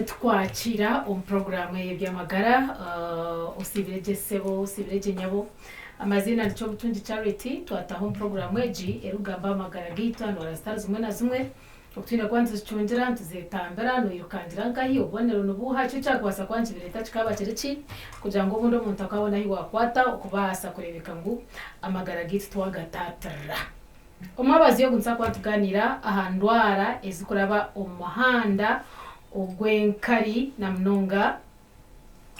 twakira porogaramu y'amagara usibirege sebo usibirege nyabo amazina nico butundi charity twataho porogaramu eji erugamba amagara gita no rastars zimwe na zimwe ukutira kwanza cyongera tuzetambera no yirukandira ngahi ubonero nubuha cyo cyakwasa kwanjibire tachikaba kiriki kugira ngo ubundo umuntu akabona hi wakwata ukubasa kurebeka ngo amagara gita twagatatra umabazi yo gunsa kwatuganira ahandwara ezikuraba umuhanda ogwenkari na mnonga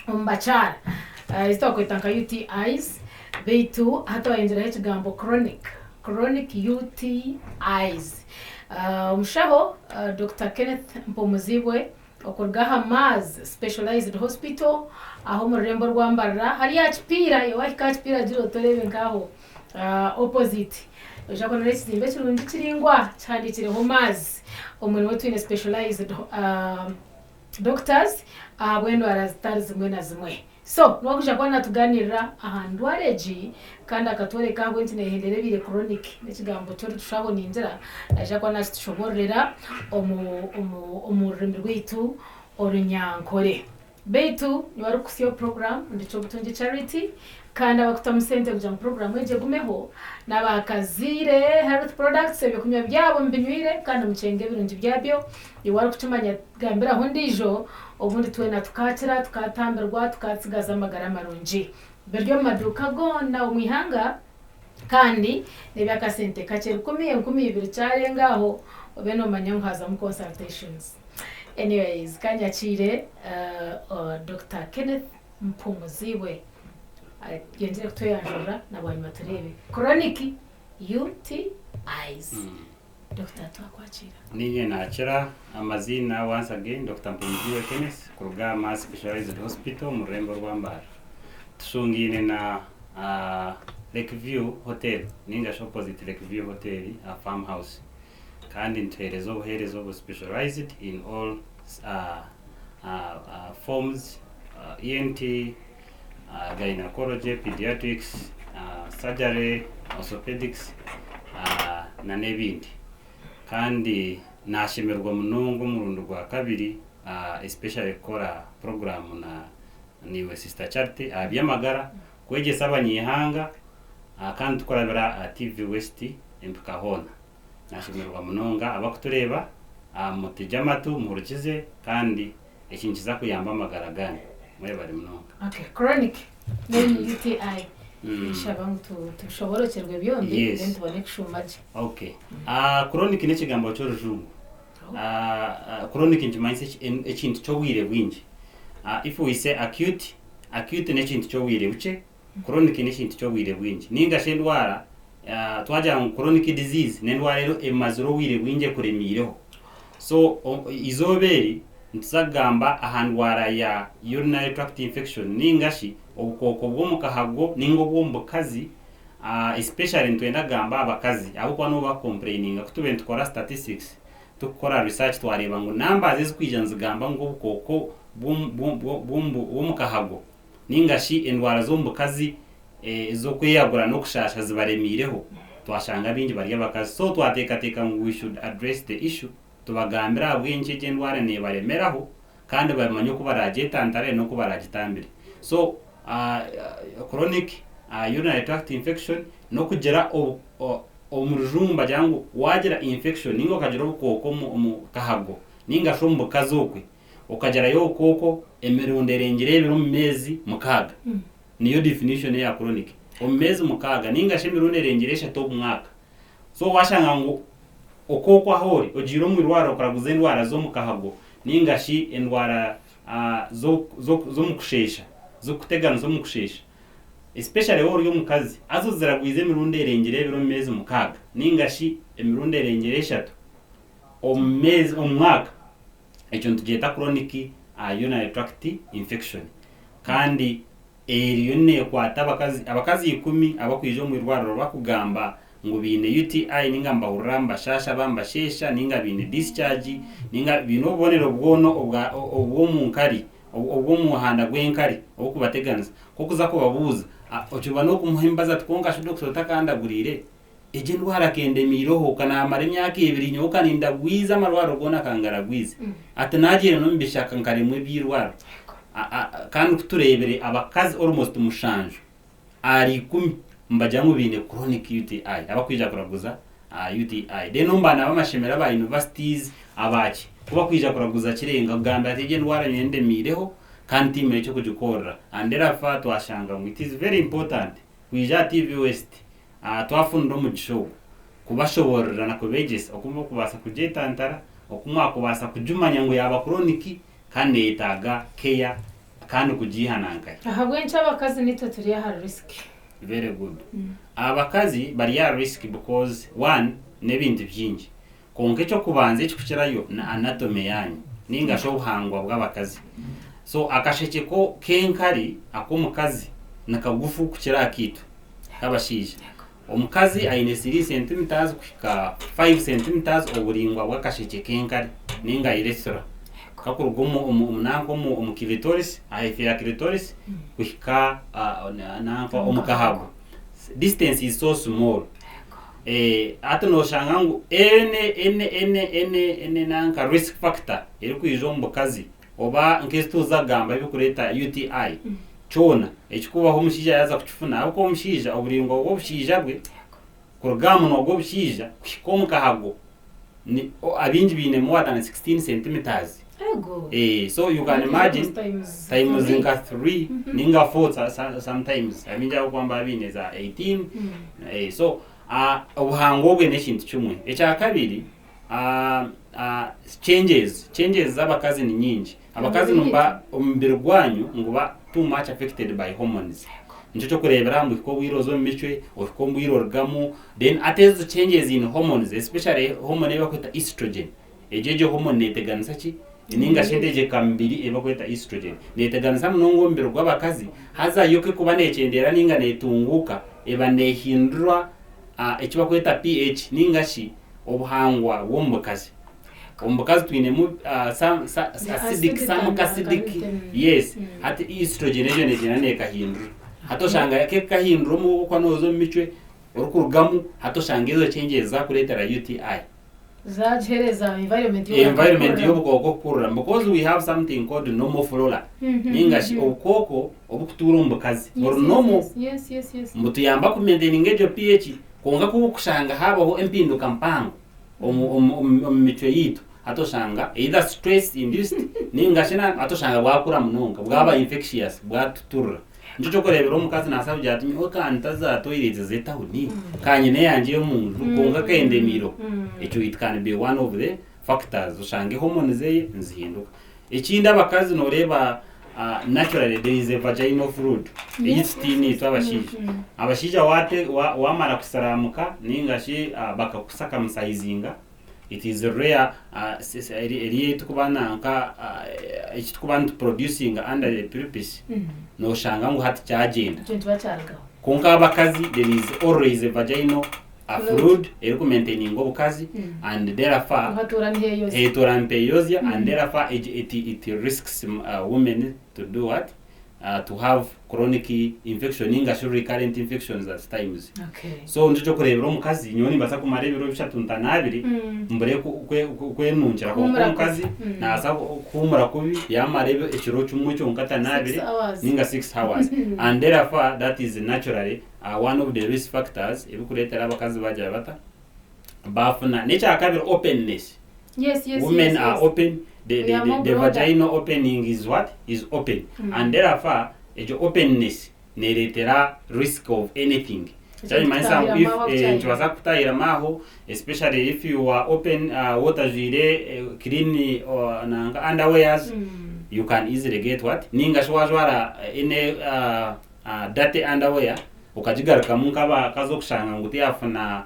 ombachara istokwetanga UTIs beitu hata wainjira hekigambo chronic UTIs umshabo Dr. Kenneth Mpomuzibwe okurgaha Maz Specialized Hospital aho mu rembo rwambarira hari yakipira yowahikakipira jiro torebe ngaho opposite ujako naresimbe kirungi kiringwa cyandikireho Maz umuntu wetwine specialized doctors abwendo arazitari zimwe na zimwe so nwakusha kwana tuganirira ahandu areji kandi akatwereka aho ntine hendere bire chronic n'ikigambo cyo tushabona inzira aje kwana tushoborera umurembe rwitu orunyankore beitu nibaru kusiyo program ndicho butonje charity kandi abakutamusente kugira ngo program eje gumeho nabakazire health products ebikumya byabo mbinywire kandi mucenge birungi byabyo iwari kutumanya gambira aho ndijo ubundi twena tukatira tukatamberwa tukatsigaza amagara marungi beryo maduka gona umwihanga kandi nebyakasente kaceri 10 cyarengaho obeno manyankaza mu consultations. Anyways, kanyakire Dr. Kenneth Mpomuzibwe yongera kutoyanjura nabanyuma turebe chronic UTIs. Dr. twakwakira ninye nakira amazina once again Dr. Mpomuzibwe Kenneth kuruga Maz Specialized Hospital mu rembo rwambara tushungine na Lakeview Hotel ninga opposite Lakeview Hotel a farmhouse kandi nterezo buherezo specialized in all forms ENT, gynecology, pediatrics, surgery, orthopedics na nebindi kandi nashimirwa munongo murundo rwa kabiri especially kora program na niwe Sister Charity abyamagara kwegesa abanyihanga kandi tukorabira TV West empukahona nashimirwa munonga abakutureba mutijamatu murukize kandi ekinkiza kuyamba amagara gani mwe bari munonga. Okay, chronic ni UTI shabangu tushoborokerwe byombi then tubone kushumaje. Okay. Chronic ni kigambo cyo rujungu. Chronic ntimayise ekintu cyo wire bwinji. If we say acute ni ekintu cyo wire buce, chronic ni ekintu cyo wire bwinji. Ninga shendwara twaja mu chronic disease nendwara rero emazuro wire bwinje kuremireho. So izoberi ntizagamba ahandwara ya urinary tract infection ningashi obukoko bwo mukahago ningo bwo mukazi especially ntwenda gamba abakazi abo kwa no ba complaining kutube ntukora statistics tukora research twareba ngo numbers ezikwijanze gamba ngo ubukoko bwo mukahago ningashi endwara zo mukazi zo kwiyagura no kushasha zibaremireho twashanga bingi bari abakazi so twateka ngo we should address the issue tubagambira abwenje gendwara ne baremeraho kandi bamanye ko baragetantare no ko baragitambire so chronic urinary tract infection no kugera omurujumba jangu wagira infection ningo kagera ubukoko mu kahago ninga shombo kazokwe ukagera yo ukoko emirunderengere biro mu mezi mukaga niyo definition ya chronic omezi mukaga ninga shemirunderengere shato mwaka so washanga ngo okoko ahori ojiro mu irwara ukaraguze indwara zo mukahago ningashi endwara zo mukushesha zo kutegana zo mukushesha especially wori yo mukazi azo ziragwize mirunderengere biro mezi mukaga ningashi emirunderengere eshatu omezi omwaka ecyo ntugeta chronic urinary tract infection kandi eriyo ne kwata abakazi 10 abakwije mu irwara bakugamba ngo bine UTI ninga mbahuramba shasha bamba shesha ninga bine discharge ninga bino bonero bwono obwo munkari obwo muhanda gwenkari okubateganza kokuza ko babuza okiba no kumuhimbaza tkonga shido kusota kandagurire eje ndwara kende miroho kana amara imyaka 2 nyoka ninda gwiza amarwaro gona kangara gwiza ati nagiye no mbishaka nkaremwe byirwaro kandi kuturebere abakazi almost mushanjo ari 10 mbaja mu bine chronic UTI abakwija kuraguza UTI then umbana abamashemera ba universities abaki kuba kwija kuraguza kirenga gamba atege ndwara nyende mireho kandi timere cyo kujukora and therefore twashanga ngo it is very important kwija TV West twafunda mu gishobo kubashoborera nakubegesa okumva kubasa kujetantara okumwa kubasa kujumanya ngo yaba chronic kandi itaga care kandi kujihananga ahabwencha abakazi nito turi ya risk. Very good. Abakazi bari ya risk because one nebindi byinji konke cyo kubanza ikukirayo na anatomy yanyu ninga sho buhangwa bw'abakazi so akasheke ko kenkari akomukazi nakagufu kukira kitu kabashije omukazi aine 3 cm kuka 5 cm oburingwa bw'akasheke kenkari ninga iresura kakurugomo umunango mu clitoris aifira clitoris kuhika nanko omukahago distance is so small ato no shangangu ene nanka risk factor iri kwijo mbukazi oba nkesto zagamba bikureta UTI chona ekikubaho mushija yaza kuchifuna uko mushija oburingo bwo bushija bwe kurugamu no bwo bushija kuhikomukahago ni abinji bine more than 16 cm. So you can imagine times inga 3 ninga 4 sometimes I mean ja kwamba bine za 18 so ubuhango bwe n'ekintu kimwe echa kabiri changes z'abakazi ni nyingi abakazi numba umbere gwanyu nguba too much affected by hormones nicho cyo kurebera mu ko wirozo mu micwe ko mbwirorgamo then atezo changes in hormones especially hormone bakwita estrogen ejeje hormone neteganisa ki ninga shendeje kambiri ebakwita estrogen neteganisa munongo mbere gw'abakazi haza yoke kuba necendera ninga netunguka eba nehindura ekibakwita pH ninga shi obuhangwa w'omukazi omukazi twinemu some acidic yes ati estrogen ejo nejena nekahindura hatoshanga kekahindura mu kwa nozo micwe urukurugamu hatoshanga izo changes za kuletera UTI zajereza environment yobukoko kurura because we have something called normal flora ninga shi obukoko obukutura omukazi or normal yes mutuyamba ku maintaining ejo pH konga kubukushanga habaho empinduka mpango omumitwe yitu hatoshanga either stress induced ninga shina hatoshanga bwakura munonga bwaba infectious bwatutura nicho cyo kurebera omukazi nasabye ati nyoka antaza toilet zetahuni kanyine yanje y'omuntu konga kendemiro echo it can be one of the factors ushange hormones ze nzihinduka ekindi abakazi noreba naturally there is a vaginal fluid istini twabashija wamara kusaramuka ninga shi bakakusaka musaizinga it is rare eri tukubana nka ekitukubana producing under the purpose no shanga ngo hati cyagenda konka abakazi there is always a vaginal fluid eri ku maintaining obukazi and therefore heteroampeiosia and therefore it risks women to do what to have chronic infection inga recurrent infections at times so ndicho kurebera omukazi nyoni mbasa kumara ibiro bishatunta nabiri mbere kwenunjira ko omukazi nasa kumura kubi yamara ekiro cyumwe cyo nkata nabiri ninga 6 hours and therefore that is naturally one of the risk factors ebikuletera abakazi baje bata bafuna necha kabiri openness yes women are open the vaginal opening is what is open and therefore ejo openness neretera risk of anything so you might say if you kutayira maho especially if you are open water jire clean or underwears you can easily get what ninga shwajwara ine dirty underwear ukajigaruka munkaba kazokushanga nguti afuna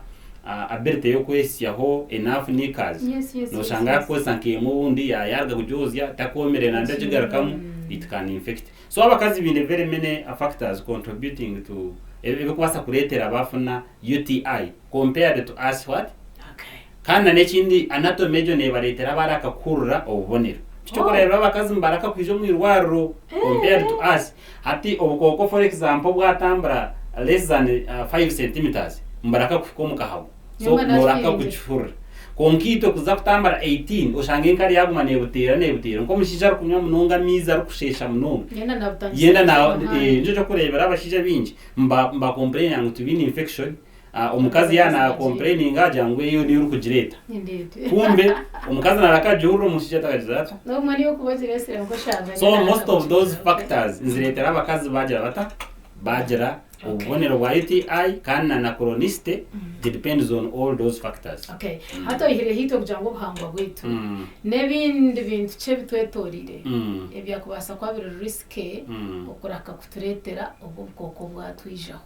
ability yo kwesyaho enough nickers no shanga ko sanke mubundi yarga kujozya takomere na ndajigarukamu it can infect so abakazi bine very many factors contributing to ebikwasa kuletera abafuna UTI compared to us what kana nekindi anatomy ejo nebaletera baraka kurura obubonero kichokorera abakazi mbaraka kwijo mwirwaro compared to us hati obukoko for example bwatambra less than 5 cm mbaraka kukomuka hawo so Nyuma na noraka shenge. kuchfura konkito kuza kutambara 18 ushange nkari yaguma nebutera nko mushija ari kunywa munonga miza ari kushesha munonga yenda na njo cyo kurebera abashija bingi mba complain yangu tubini infection omukazi yana complaining ajangwe iyo ni urukugireta kumbe omukazi narakajuru mushija takazata no mani yo kubaziresera ngo shanga so most of those factors nziretera abakazi bagira ubonero bwa UTI kandi na chronicity depends on all those factors. Okay. Hato ihire hito kugira ngo buhangwa bwitu nebindi bintu cye bitwetorire ebya kubasa kwabira risk okuraka kuturetera ubwo bwoko bwatwijaho.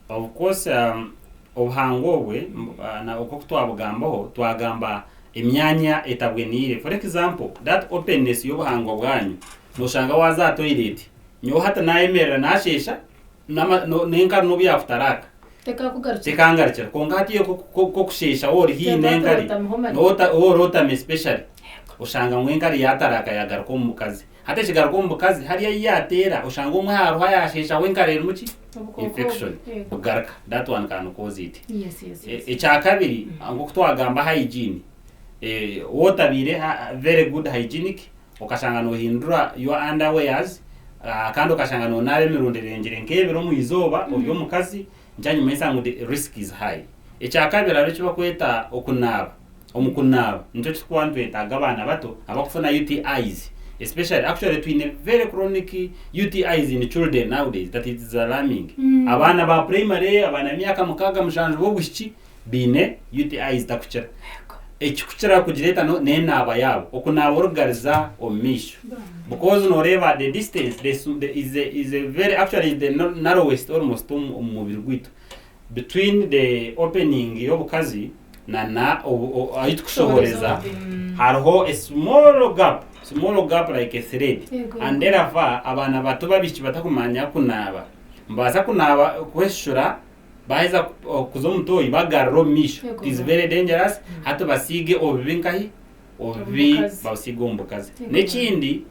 Of course obuhango bwe na uko twabugambaho twagamba imyanya etabwe nire. For example that openness y'obuhango bwanyu noshanga waza toilet nyo hata naemera nashesha nenka no byafutaraka tekangarukira kongati yo kokushesha ori hi nenkari orota especially ushanga mwenkari yataraka yagaruka omukazi hata kigaruka omukazi hariya yatera ushanga omwaro hayashesha wenkari muki infection bugaraka that one can cause it. Yes. Ekyakabiri ngo kutwagamba hygiene wotabire very good hygienic ukashanga no hindura your underwears kandi ukashanga no nabe mirunderengere nkebero mu izoba obyo mukazi njanye mesa ngo the risk is high. Ekyakabiri abecho bakweta omukunaba nicyo twantweta abana bato abakufuna UTIs especially actually to in a very chronic UTIs in children nowadays that is alarming. Abana ba primary abana myaka mukaga mushanju bo gushiki bine UTIs takuchira ekikuchira kugireta no nenaba yabo okunaba organiza omisho because no reva the distance is a very actually the narrowest almost umubiri gwitu between the opening yobukazi na ayitushoboreza hariho a small gap like a thread and therefore abana bato babiki batakumanya kunaba mbaza kunaba kweshura baiza kuzomutoyi bagarro misho is very dangerous hata basige obibinkahi obi basiga ombukazi nekindi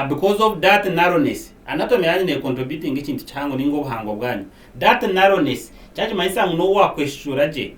because of that narrowness anatomy yani contributing ikintu cyango ningo buhango bwanyu that narrowness cyaje mayisa no wakweshura je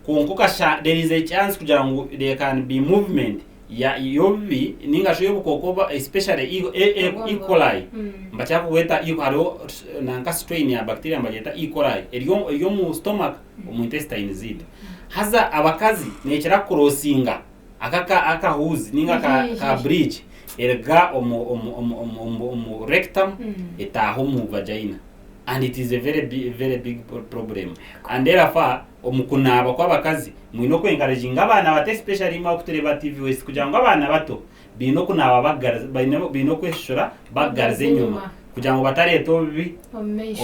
konkuka there is a chance kugira ngo there can be movement ya yobi ninga shoyo bukokoba especially E. coli mbacha kuweta haro nanka strain ya bacteria mbajeta E. coli eriyo mu stomach mu intestine zito haza abakazi nekira crossinga aka huzi ninga ka bridge erga omu rectum etaho mu vagina and it is a very big problem and therefore omukunaba kw'abakazi mwino kwengarejinga abana bate especially ma kutureba TV West kugira ngo abana bato bino kunaba bagaraza bino kweshura bagaraze nyuma kugira ngo batareto bibi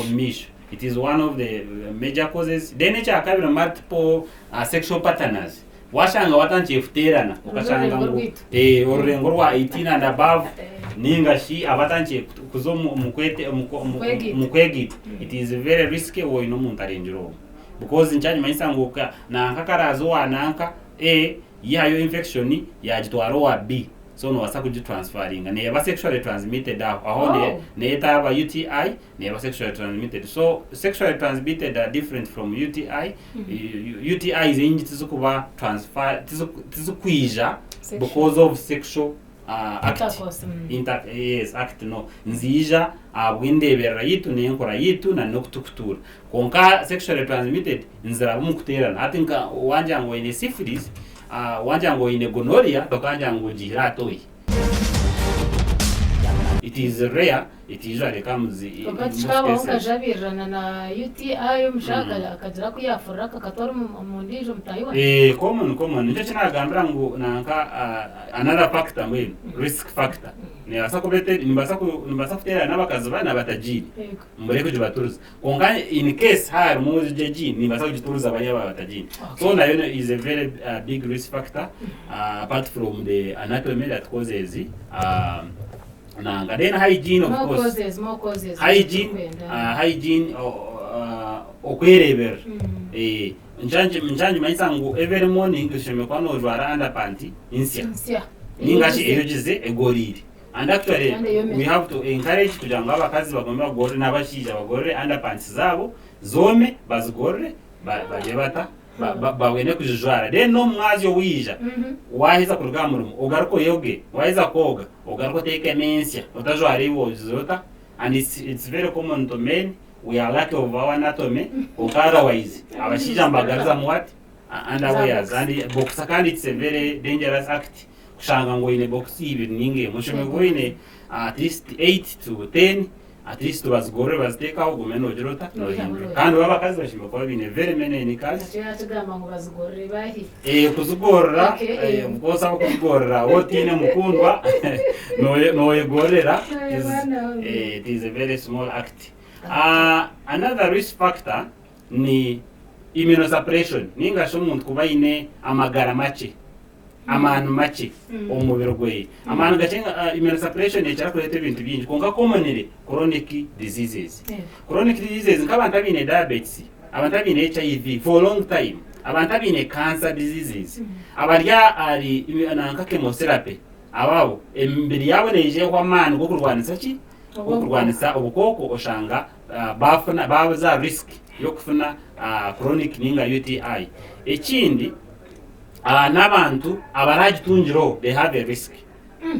omisho. It is one of the major causes. Then ekyakabiri multiple sexual partners washanga watanche futerana ukashanga ngo orurengo rwa 18 and above ninga shi abatanche kuzo mukwete mukwegita it is very risky wo ino muntu arenjero because nchanye mayisanguka nanka karazo wananka yayo infection yagitwaro wa B so no wasa kujitransferinga ne yaba sexually transmitted aho ne yaba UTI ne yaba sexually transmitted. So sexually transmitted are different from UTI. UTI is inji tizukuba transfer tizukwija because of sexual act yes act no nzija abwindebera yitu ne nkora yitu na nokutukutura konka sexually transmitted nzira bumukuterana atinka wanja ngo ine syphilis wanja ngo ine gonorrhea tokanja ngo jihatoyi. It is rare, it usually comes in most cases. Kajabirana na UTI umshaka akajira kuyafura kakatwara mundijo mtayiwa common nje kinagambira ngo nanka another factor mwe risk factor ne asakobete nimbasa kutera nabakazi bana batajini mbere kujibaturuza konga in case hari muje jini nimbasa kujituruza bayaba batajini so nayo is a very big risk factor apart from the anatomy that causes nanga then hygiene of more causes hygiene okwerebera njanje mayisango every morning usheme kwa no jwara underpant insya ningashi eyogize egoriri and actually we have to encourage kujanga abakazi bagomba gore nabashija bagore underpants zabo zome bazigore baje bata bawene kujijwara then no mwazi owija waheza kuruga murumo ugaruko yoge waheza koga ugaruko teke mensya utajwara iwo zota and it's very common to men. We are lack of our anatomy otherwise abashija mbagariza mu what underwears and box kandi it's a very dangerous act kushanga ngo ine box ibiri ninge mushime ngo ine at least 8 to 10 at least bazigore baziteka ugumeno jirota no hindura kandi babakazi bashimba kwa bine very many ni kazi cyatugamba ngo bazigorere bahi kuzigorora mukosa kuzigorora wotine mukundwa no yegorera it is a very small act. Another risk factor ni immunosuppression ningasho umuntu kuba ine amagara make amanu make umubiri gwe amanu gacenga immunosuppression yecara kureta ibintu byinshi konga commonly chronic diseases nk'abantu abine diabetes abantu abine HIV for long time abantu abine cancer diseases abarya ari nanka chemotherapy ababo embiri yabo neje kwa manu go kurwanisa ki kurwanisa ubukoko oshanga baza risk yo kufuna chronic ninga UTI ekindi n'abantu abaragitungiro they have a risk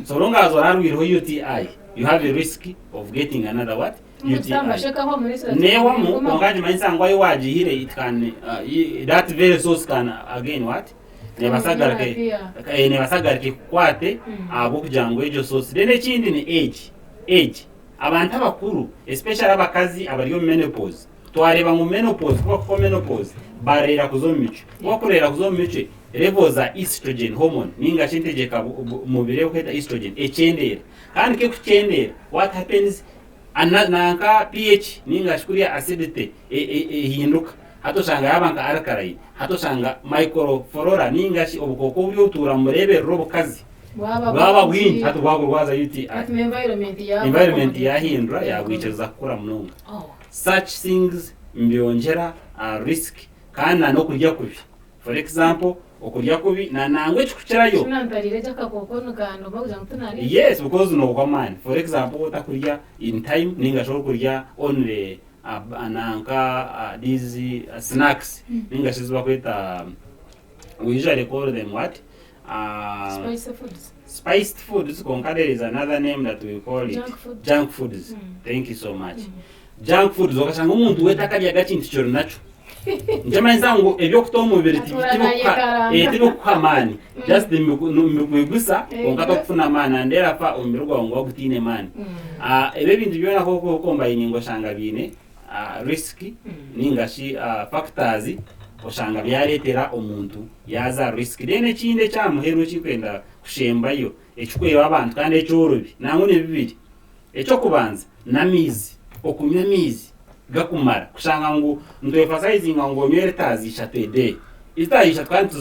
so long as orarwiro UTI you have a risk of getting another what UTI newa mu ongaje manisangwa yo wajihire it can that very source can again what nebasagarike kwate abo kujangwe ejo source then ekindi ni age abantu abakuru especially abakazi abariyo menopause twareba mu menopause kuko menopause barera kuzomico wakurera kuzomico levels za estrogen hormone ninga shintegeka mubire kweta estrogen echendera kandi ke kuchendera what happens nanka pH ninga shikuria acidity hinduka hatoshanga yabanka alkaline hatoshanga microflora ninga shi obukoko byotura murebe robokazi baba bwinshi hatubagurwaza UTI environment yahindura yagwicaza kukura munonga such things mbyongera risk kana no kurya kubi for example okurya kubi na nangwe chikuchirayo yes because no kwa man for example utakurya in time ninga shoro kurya only ananka these snacks ninga shizwa kweta we usually call them what spiced foods. There is another name that we call it junk foods. Thank you so much. Junk foods okashanga umuntu wetakalya gakintu cyoro nacho njema nzango ebyo kutomo biriti bitiro kwamani just migusa ongato kufuna mana ndera fa omirwa ngo gutine mani ebe bintu byona koko combine ngo shanga bine risk ningashi factors oshanga byaretera omuntu yaza risk dene kinde cyamuhero kikwenda kushembayo ekikweba abantu kandi ecyorobi nango ne bibiri ecyo kubanza namizi okunywa mizi gakumara kushanga ngo ndo emphasizing ngo nywere tazi shatede itayisha kandi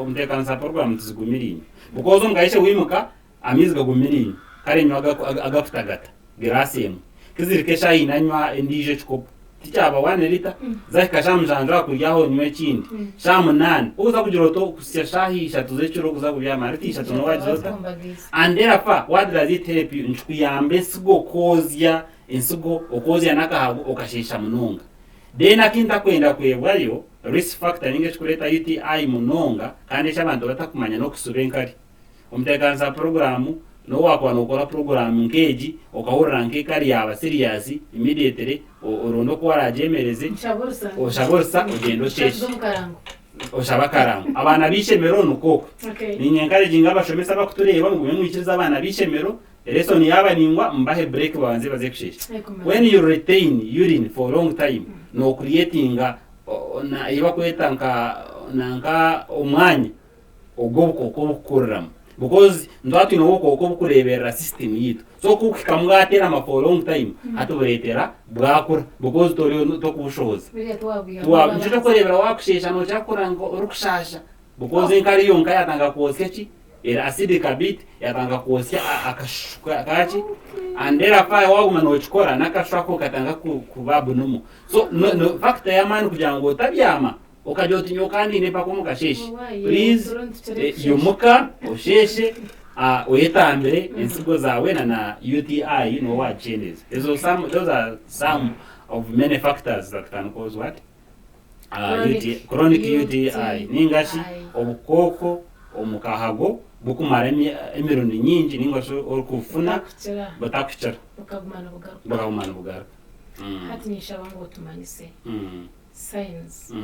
umtekana sa program tuzigumirinye bukozo mgaisha wimuka amizi gagumirinye kare nywaga agafutagata grasem kizirikesha inanywa ndije chikopo tichaba 1 liter zaka shamjandra kuryaho nywe kindi shamunani uza kugiroto kusya shahi shatuze chiro kuza kubyama riti shatuno wajota andera fa what does it help you nchukuyambe sigo kozya insugo okozya nakahago okashesha munonga dena kinta kwenda kwebwayo risk factor ninge chikureta UTI munonga kandi chabantu batakumanya no kusubenkari umtekanza programu no wakwa nokora program nkeji okahurira nkekari yaba serious immediately orondo ko arajemereze oshaborsa ogendo sheshi oshabakarango abana bishemero nukoko ninyenkari jinga bashomesa bakutureba ngo mwikiriza abana bishemero lesson yaba ningwa mbahe break babanze baze kushesha when you retain urine for long time no creating na iba kwetanka nanka umwanya ogoboko ko bukuramo because ndatu inoko ko bukurebera system yitu so kukikamwatera ama for long time atuburetera bwakura because toriyo to kubushoza tuwa kurebera wakushesha no cyakora ngo urukushasha because inkari yonka yatanga kwosya ki era acidic bit yatanga kwosya akashuka kachi andera fa waguma no chikora nakashwako katanga kubabu numu so no factor ya manu kujango tabyama okajoti nyokandi ne pakomuka sheshi please yomuka osheshe oyetambere insigo zawe na UTI you know what changes those are some of many factors that can cause what chronic UTI ningashi obukoko omukahago bukumara emirundi nyingi ningashi orukufuna batakuchira bakagumana bugaruka hati nishaba ngo tumanyise signs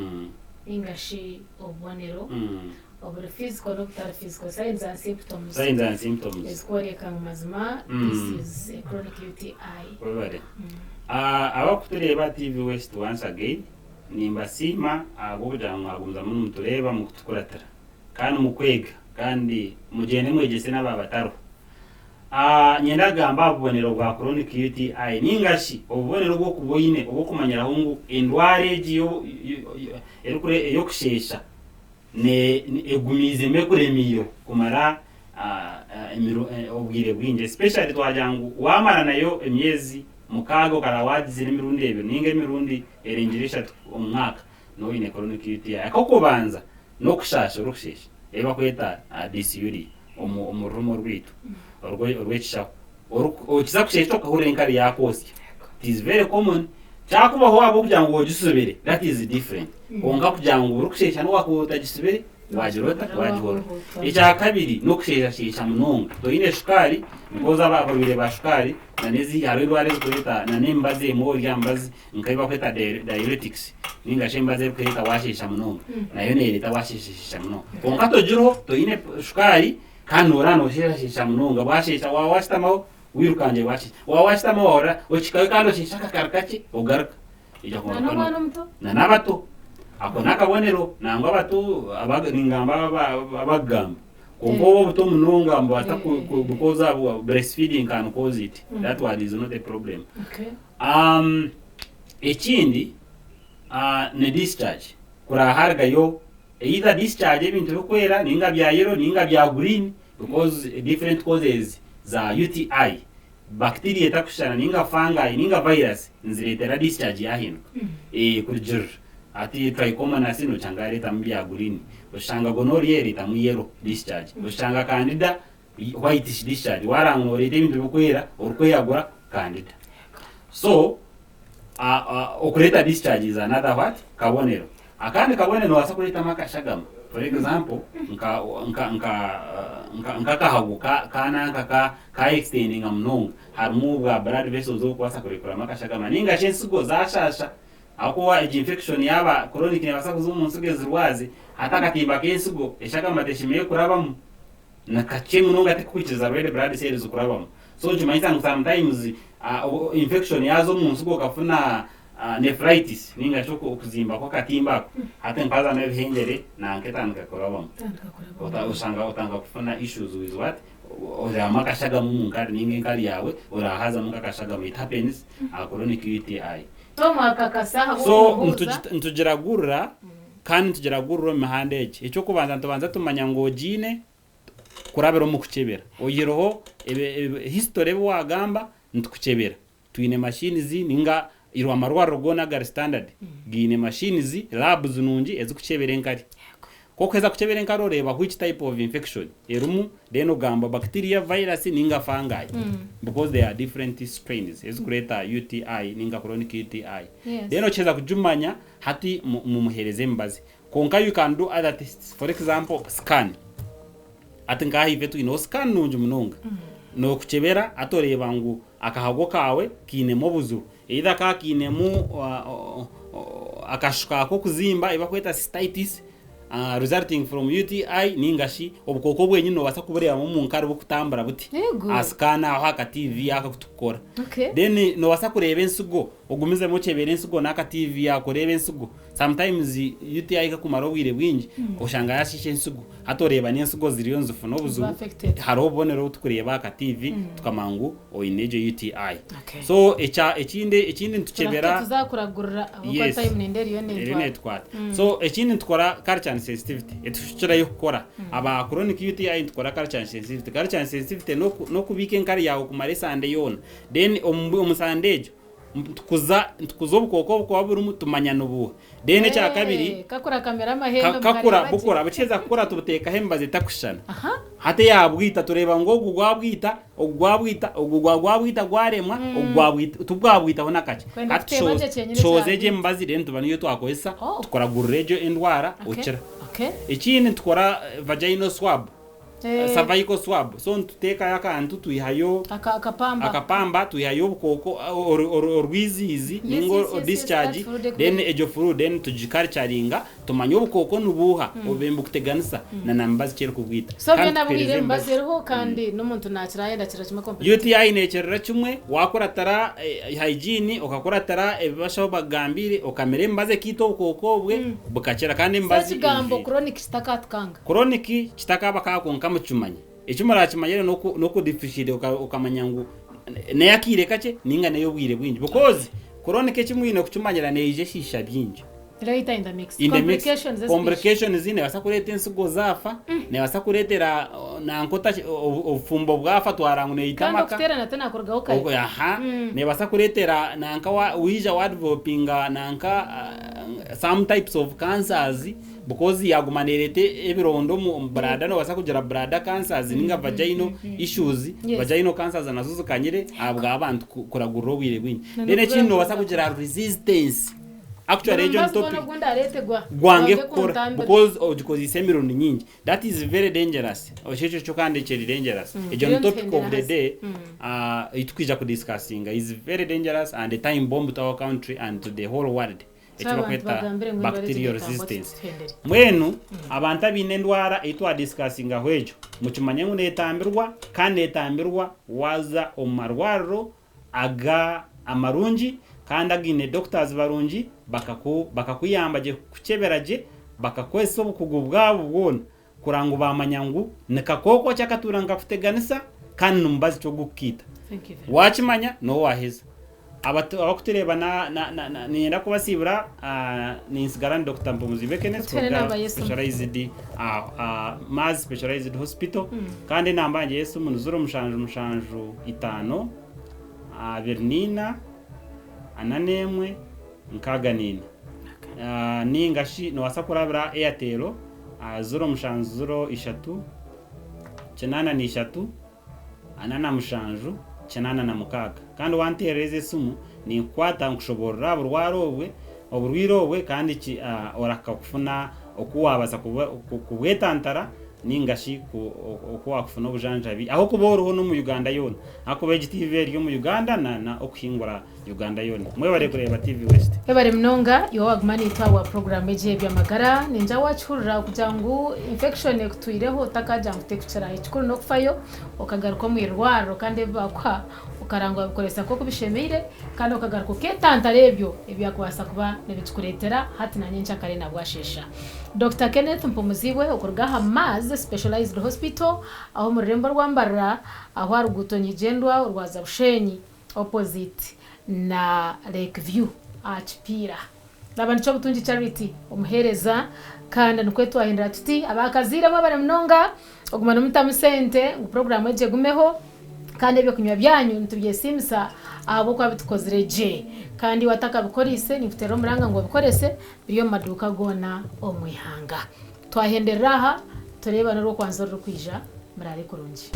ingashi obonero over physical no physical signs and symptoms ezikoreka mazima this is a chronic UTI abakutureba TV West once again nimbasima kugira ngo agumza mu mutureba mu kutukuratira kandi mukwega kandi mugende mwegese n'ababataro nyenda gamba obubonero bwa chronic UTI ningashi obubonero bwo kuboyine obwo kumanyira hungu endware giyo erukure yokushesha ne egumize mekuremiyo kumara obwire bwinje especially twajangu wamara nayo emyezi mukago karawagize n'imirundi ebyo ninga emirundi erengeresha umwaka no ine chronic UTI akokubanza no kushasha rukushesha eba kweta disuri umurumo rwitu orwechisha okiza kushesha kahurenkari yakosi. It is very common chakuba ho abo kugira ngo gisubire, that is different onga kugira ngo rukushesha no wakuta gisubire wajirota wajihora. Icya kabiri no kushesha munonga to ine shukari ngoza babire ba shukari na nezi harindware zikweta na nembaze mo ryambazi nkaiba kweta diuretics ninga shembaze kweta washesha munonga nayo ne leta washesha munonga onga to jiro to ine shukari kanora no shesha munonga washesha wawastamaho wirukanje wawashitama ora ochikayo kando shishaka karakachi ogaruka ija kwa na nabato ako nakabonero nangwa bato abagingamba abagamba kongo buto munonga mbo atakukoza breastfeeding can cause it. That one is not a problem. Okay. Ekindi ne discharge kura harga yo either discharge ebintu bikwera ninga bya yellow ninga bya green because different causes za UTI bacteria takushana ninga fungi ninga virus nziretera discharge yahino kujir ati trichomonas no changare tambia green ushanga gonorrhea tamu yellow discharge ushanga candida whitish discharge warango rete bintu bikwera urukweyagura candida. So okuleta discharge is another what kabonero akandi kabonero wasa kuleta makashagama. For example nka kahaguka kana ka extending amnong harmu bwa blood vessels zo kwasa kurekura makashagama ninga shensugo zashasha akuwa infection yaba chronic ne basakuzo umunsuge zirwazi atakatimba kensugo eshagama teshimiye kurabamu nakachemu nonga tekukwikiza red blood cells kurabamu. So jumaisa sometimes infection yazo umunsugo kafuna nephritis ninga choko okuzimba kwa katimba hata nkaza na bihengere na nketa nkakorabamo usanga utanga kufuna issues with what ora makashaga mu ngari ninge ngari yawe ora haza mukakashaga it happens chronic UTI. So ntujiragurra kandi ntujiragurro mihandeje icyo kubanza tumanya ngo jine kurabero mu kuchebera oyiroho history wagamba ntukuchebera tuine machines ninga irwa marwaro gona gar standard gine machines labs nungi ezikuchebera enkari kokweza kuchebera enkari oreba which type of infection erumu deno gamba bacteria virus ninga fungi because they are different strains ezikureta UTI ninga chronic UTI. Deno cheza kujumanya hati mumuhereze mbazi konka you can do other tests, for example scan atinga hivetu ino scan nungi munonga no kuchebera atoreba ngu akahago kawe kinemo buzu either ka kinemu akashuka ko kuzimba ibakweta cystitis resulting from UTI ningashi obukoko bwenyino basa kubureba mu munkari bukutambura buti askana aho aka TV akakutukora. Then no basa kureba ensugo ogumize mu chebere ensugo naka TV yakoreba ensugo sometimes UTI kakumara obwire bwingi oshanga yashishe ensugo atoreba n'ensugo ziriyo nzufu no buzu haro bonero tukureba aka TV tukamangu oineje UTI. So ekindi ntuchebera tuzakuragurira uko time nenderiyo netwa. So ekindi ntukora culture sensitivity etushira yo gukora aba chronic UTI ntukora culture sensitivity. Culture sensitivity no kubika enkari yawe kumare sande yona then omusandejo tukuza ubukoko bukaba burimo tumanyana ubuha dene cya kabiri kakura kamera amahembe kakura bukora buceza kukora tubuteka hemba zitakushana hate yabwita tureba ngo ugwabwita gwaremwa tubwabwita bona kace chozeje mbazi rero tubaniyo twakoesa tukora gurejo endwara ukira ikindi tukora vaginal swab cervical swab so tuteka yakantu tuyihayo akapamba tuyihayo ubukoko orwizizi ningo discharge then ejo fluid then tujikarcharinga tumanyo ubukoko nubuha ubemba kuteganisa na nambazi cyero kubwita so bena bwire mbazereho kandi n'umuntu nakiraye ndakira kimwe competition UTI necerera kimwe wakora tara hygiene ukakora tara ebashaho bagambire ukamere mbaze kito ubukoko bwe bukakira kandi mbazi gambo chronic kitakatkanga chronic kitakabakakonka mucumanye icuma rakimanyere no kudifishide ukamanya ngo neyakire kace ninga nayo bwire bwinji because chronic kimwine kucumanyira neje shisha byinji later in the mix complications zine basakurete insugo zafa ne basakuretera nankota ofumbo bwafa twarangu ne itamaka kandi kutera natena kurgaho kai ne basakuretera nanka wija developinga nanka some types of cancers because yagumanerete ebirondo mu brada no basakugira brada cancers ninga vaginal issues vaginal cancers nazo zikanyire abwa abantu kuraguro bwire bwinji dene kintu basakugira resistance actually region topic gwange kukora because isemiro ni nyingi that is very dangerous oshecho chokande cheri dangerous region topic of the day itukija ku discussing is very dangerous and a time bomb to our country and to the whole world ekibakweta bacterial resistance mwenu abantu abine ndwara itwa discussing ahwejo mukimanye ngo netambirwa kandi netambirwa waza omarwaro aga amarungi kandi agine doctors barungi bakakuyambaje kuceberaje bakakwesa obukugubwabo bwona kurango bamanyangu nekakoko cyakaturanga kuteganisa kandi numbazi cyo gukita wakimanya no waheza abakutereba na nienda kubasibura ni Insigarani Dr. Mpumuzibe Kenneth specialized Maz specialized hospital kandi nambanje Yesu munuzuro mushanju 5 Bernina ananemwe nkaganina ningashi no wasakurabira Airtel 0 chenana ni 3 anana mushanju chenana na mukaga kandi wantereze sumu ni kwata nkushobora burwarobwe oburwirobwe kandi orakakufuna okuwabaza kubwetantara ningashi okuwakufuna obujanjabi aho kuboroho no mu Uganda yona akuba TV ryo mu Uganda na okuhingura Uganda yona mwebare kureba TV West ebare mnonga yo wagmani tawa program eje byamagara ninja wachurira kujangu infection ekutwireho takaja ngutekuchara ikuru no kufayo okagaruka mu irwaro kandi bakwa ukarangwa bikoresa ko kubishemire kandi okagaruka ketantare ebyo ebyakwasa kuba nebitukuretera hati na nyencha kare nabwashesha Dr. Kenneth Mpumuziwe okurgaha Maz specialized hospital aho mu rembo rwambara aho arugutonyigendwa urwaza bushenyi opposite na Lake View achipira nabandi cyo butungi charity umuhereza kandi nukwetu ahindira tuti abakazira babare mnonga ogumana mutamusente program eje gumeho kandi byo kunywa byanyu nitubyesimisa abo kwa bitukozireje kandi wataka bukorise nifutero muranga ngo bikorese biriyo maduka gona omwihanga twahenderaha tureba no kwanza rwo kwija murare kurungi